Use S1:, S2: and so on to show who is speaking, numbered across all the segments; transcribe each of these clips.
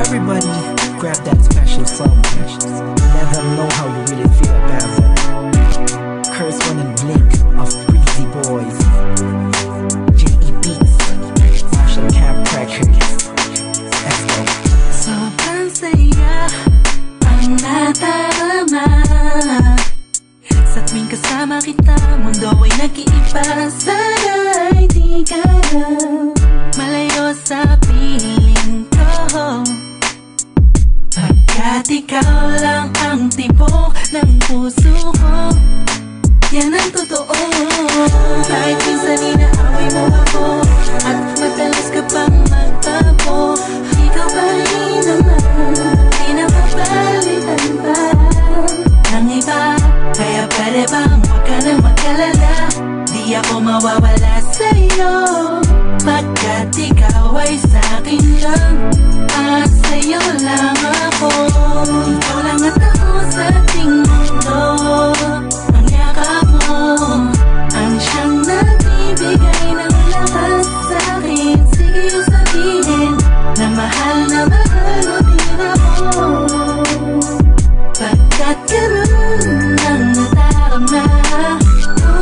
S1: Everybody grab that special song. Let them know how you really feel about it. Curse One and Blink of Breezy Boys. J.E. Beats, Marshall Camp Records. Let's go.
S2: Sobrang saya ang nadarama sa tuwing kasama kita. Mundo ay nag-iiba. Sana'y di ka na malayo sa piling ko, pagkat ikaw lang ang tibok ng puso ko. Yan ang totoo. Kahit minsan inaaway mo ako at madalas ka pang magbago, ikaw pa rin naman, di napapalitan pa ng iba. Kaya pwede bang huwag ka nang mag-alala, di ako mawawala sa'yo, pagkat ikaw ay sa'kin lang, sa'yo lang ako. Ikaw lang at ako sa ating mundo. Ang yakap mo ang siyang nagbibigay ng lakas sa'kin. Sige yung sabihin na mahal mo din ako, pagkat ganun ang nadarama ko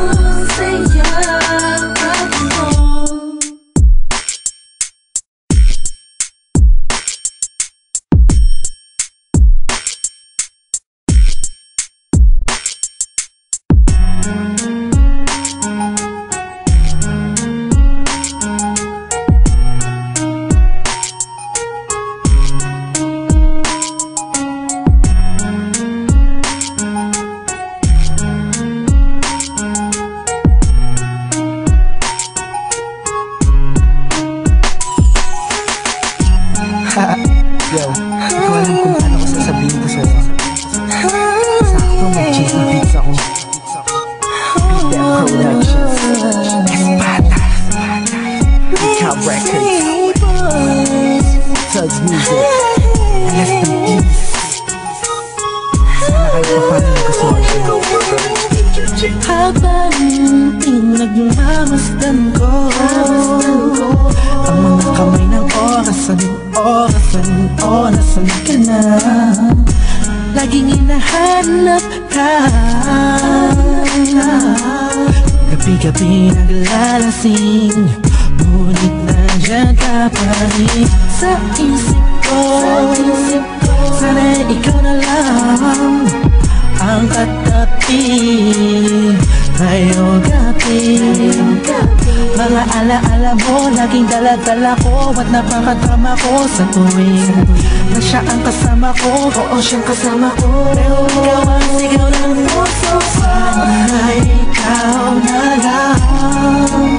S2: sa'yo ako.
S1: Yo, di ko alam kung ano ko sasabihin ko sa'yo. Sakto mag-J.E. Beats ako. Beat That Productions, Espada, Camp Records, Tugs Music, Rest in Peace. Sana kayo papanin ko sa mga.
S2: Habang pinagmamasdan ko ang mga kamay ng orasan ka na. Laging hinahanap ka, gabi-gabi naglalasing, ngunit nandiyan ka pa rin sa isip ko. Sana ikaw na lang ang katabi ngayong gabi. Mga alaala mo laging dala-dala ko at napakadrama ko sa tuwing na siya ang kasama ko. Oo, siyang kasama ko, pero ikaw ang sigaw ng puso. Sana ikaw na lang